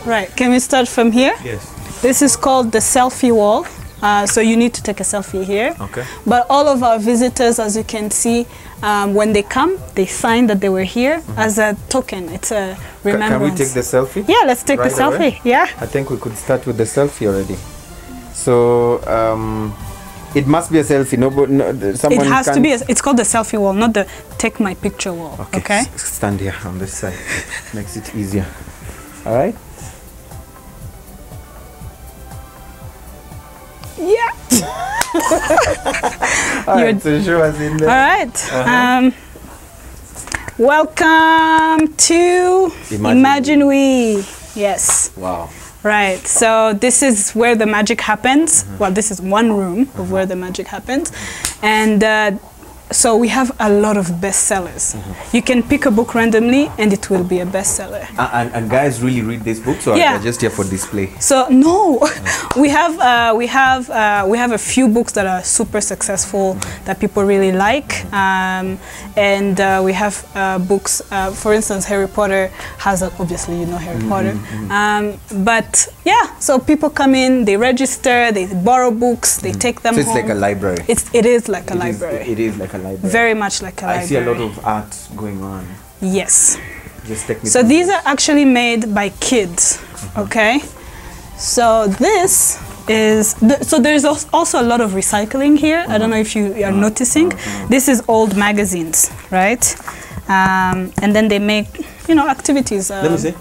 Right. Can we start from here? Yes. This is called the selfie wall. So you need to take a selfie here. Okay. But all of our visitors, as you can see, when they come, they sign that they were here as a token. It's a remembrance. Can we take the selfie? Yeah, let's take the selfie. Yeah. I think we could start with the selfie already. So it must be a selfie. Someone it has to be. It's called the selfie wall, not the take my picture wall. Okay. Stand here on this side. Makes it easier. All right. Yeah. All right, so show us in there. All right. Welcome to Imagine We. Yes. Wow. Right. So this is where the magic happens. Well, this is one room of where the magic happens, and so we have a lot of bestsellers. You can pick a book randomly, and it will be a bestseller. And guys really read these books, or they're just here for display? So no, we have a few books that are super successful that people really like, and we have books. For instance, Harry Potter has obviously you know Harry Potter, but yeah. So people come in, they register, they borrow books, they take them. So it's home. like a library. It is like a library. It is like a library. Very much like a library. I see a lot of art going on. Yes. Just take me so these are actually made by kids. Okay. So this is so there's also a lot of recycling here. I don't know if you are noticing. This is old magazines, right? And then they make activities. Let me see.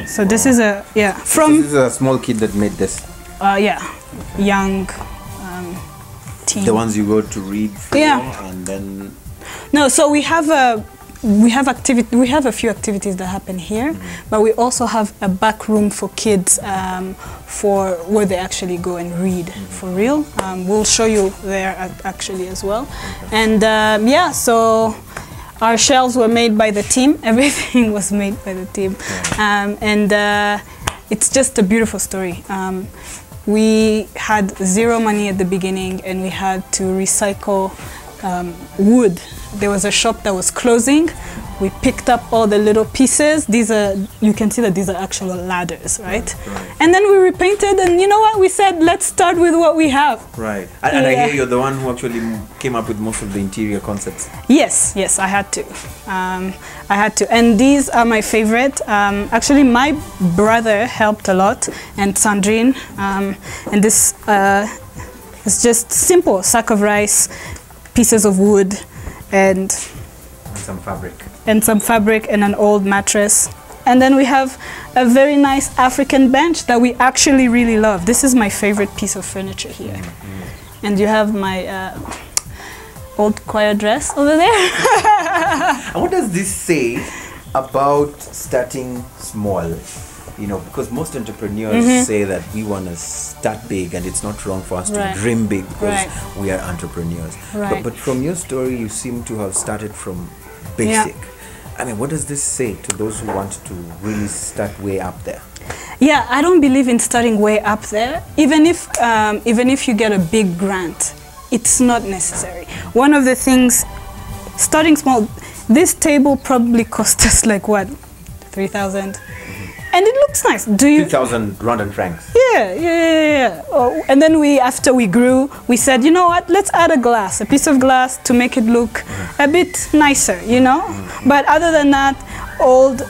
So this is a So this is a small kid that made this. Young. The ones you go to read for, and then no. So we have a few activities that happen here, but we also have a back room for kids for where they actually go and read for real. We'll show you there actually as well, and so our shelves were made by the team. Everything was made by the team, and it's just a beautiful story. We had zero money at the beginning, and we had to recycle wood. There was a shop that was closing. We picked up all the little pieces. These are, you can see that these are actual ladders, right? And then we repainted, and you know what? We said, let's start with what we have. Right. And I hear you're the one who actually came up with most of the interior concepts. Yes, I had to. I had to. And these are my favorite. Actually, my brother helped a lot, and Sandrine. And this is just simple: sack of rice, pieces of wood, and some fabric. And some fabric and an old mattress. And then we have a very nice African bench that we actually really love. This is my favorite piece of furniture here. And you have my old choir dress over there. And what does this say about starting small? Because most entrepreneurs say that we want to start big, and it's not wrong for us to dream big because we are entrepreneurs. But from your story, you seem to have started from basic. I mean, what does this say to those who want to really start way up there? Yeah, I don't believe in starting way up there. Even if you get a big grant, it's not necessary. One of the things, starting small, this table probably cost us like what, 3,000? And it looks nice. 2,000 Rwandan francs. Yeah. Oh, and then after we grew, we said, you know what? Let's add a piece of glass to make it look a bit nicer, But other than that, old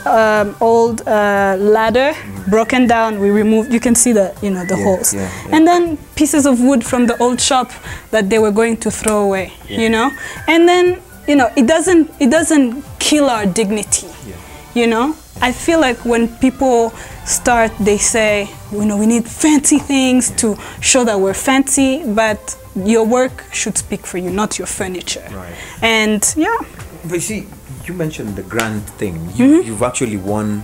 ladder, broken down. We removed. You can see the holes. And then pieces of wood from the old shop that they were going to throw away. And then it doesn't kill our dignity. I feel like when people start, they say, we need fancy things to show that we're fancy, but your work should speak for you, not your furniture. Right. And But you see, you mentioned the grant thing. You've actually won,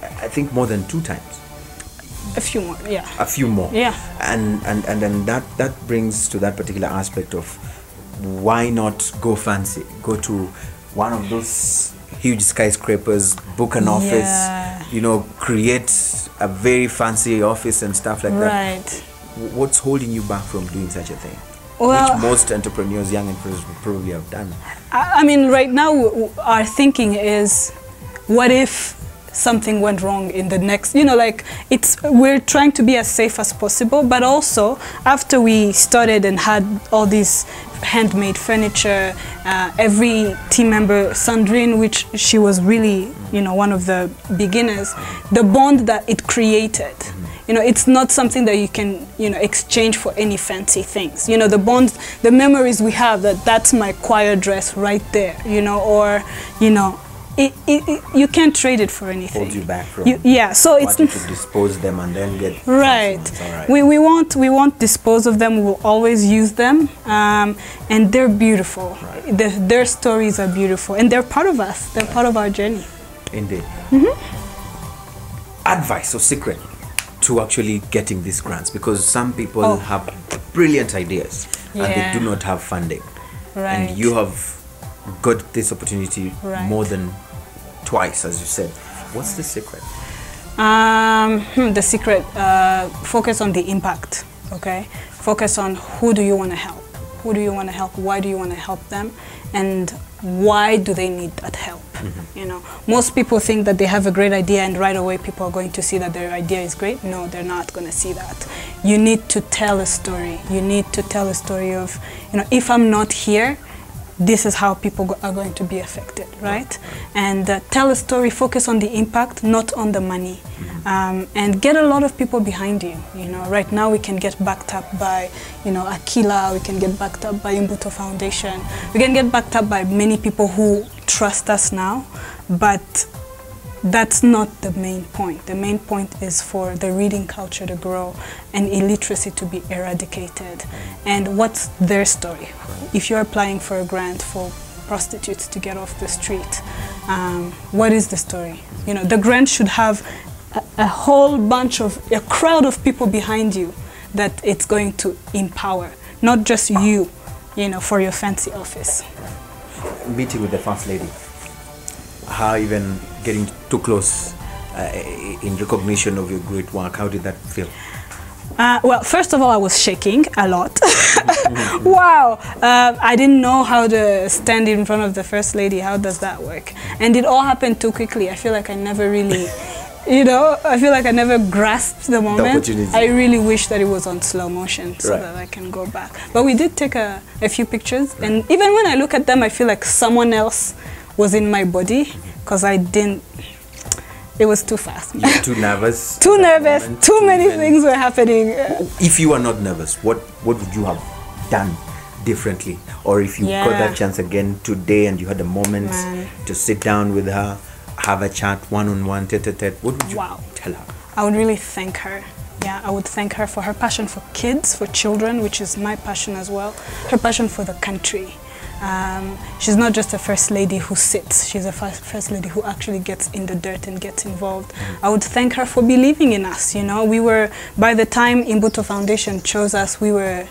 I think, more than 2 times. A few more, yeah. A few more. Yeah. And then that brings to that particular aspect of why not go fancy? Go to one of those huge skyscrapers, book an office, create a very fancy office and stuff like that. Right. What's holding you back from doing such a thing? Well, which most entrepreneurs, young entrepreneurs, would probably have done. I mean, right now our thinking is, what if something went wrong in the next, you know, like we're trying to be as safe as possible, but also after we started and had all these handmade furniture, every team member, Sandrine, which she was really, you know, one of the beginners, the bond that it created, you know, it's not something that you can, you know, exchange for any fancy things. You know, the bonds, the memories we have, that's my choir dress right there, you know, or, you know, you can't trade it for anything. Hold you back from so it's wanting to dispose them and then get right. Right. We won't dispose of them. We will always use them, and they're beautiful. Right. Their stories are beautiful, and they're part of us. They're part of our journey. Indeed. Advice or secret to actually getting these grants, because some people have brilliant ideas and they do not have funding. Right. And you have got this opportunity more than twice, as you said. What's the secret? The secret, focus on the impact, okay? Focus on who do you want to help? Who do you want to help? Why do you want to help them? And why do they need that help? You know, most people think that they have a great idea and right away people are going to see that their idea is great. No, they're not going to see that. You need to tell a story. You need to tell a story of, you know, if I'm not here, this is how people are going to be affected, right? And tell a story, focus on the impact, not on the money. And get a lot of people behind you. You know, right now we can get backed up by, you know, Aquila, we can get backed up by Imbuto Foundation. We can get backed up by many people who trust us now, but that's not the main point. The main point is for the reading culture to grow and illiteracy to be eradicated. And what's their story? If you're applying for a grant for prostitutes to get off the street, what is the story? You know, the grant should have a whole bunch of, a crowd of people behind you that it's going to empower, not just you, you know, for your fancy office. Meeting with the First Lady, how even getting too close in recognition of your great work, how did that feel? Well, first of all, I was shaking a lot. Wow! I didn't know how to stand in front of the First Lady. How does that work? And it all happened too quickly. I feel like I never really, you know, I feel like I never grasped the moment. I really wish that it was on slow motion so that I can go back. But we did take a few pictures, and even when I look at them, I feel like someone else was in my body because I didn't. It was too fast. You were too nervous? Too nervous. Moment, too many things were happening. If you were not nervous, what would you have done differently? Or if you got that chance again today and you had a moment to sit down with her, have a chat one-on-one, tete-a-tete, what would you tell her? I would really thank her. Yeah, I would thank her for her passion for kids, for children, which is my passion as well. Her passion for the country. She's not just a First Lady who sits, she's a First Lady who actually gets in the dirt and gets involved. I would thank her for believing in us, you know. We were, by the time Imbuto Foundation chose us, we were,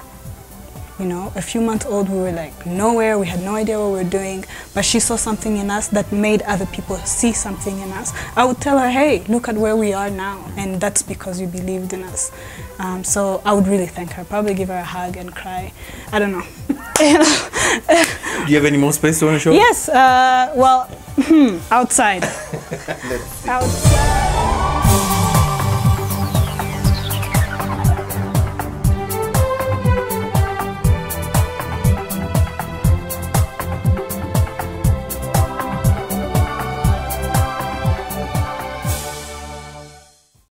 you know, a few months old. We were like nowhere, we had no idea what we were doing, but she saw something in us that made other people see something in us. I would tell her, hey, look at where we are now, and that's because you believed in us. So I would really thank her, probably give her a hug and cry. I don't know. Do you have any more space to want to show? Yes, well, outside. Outside.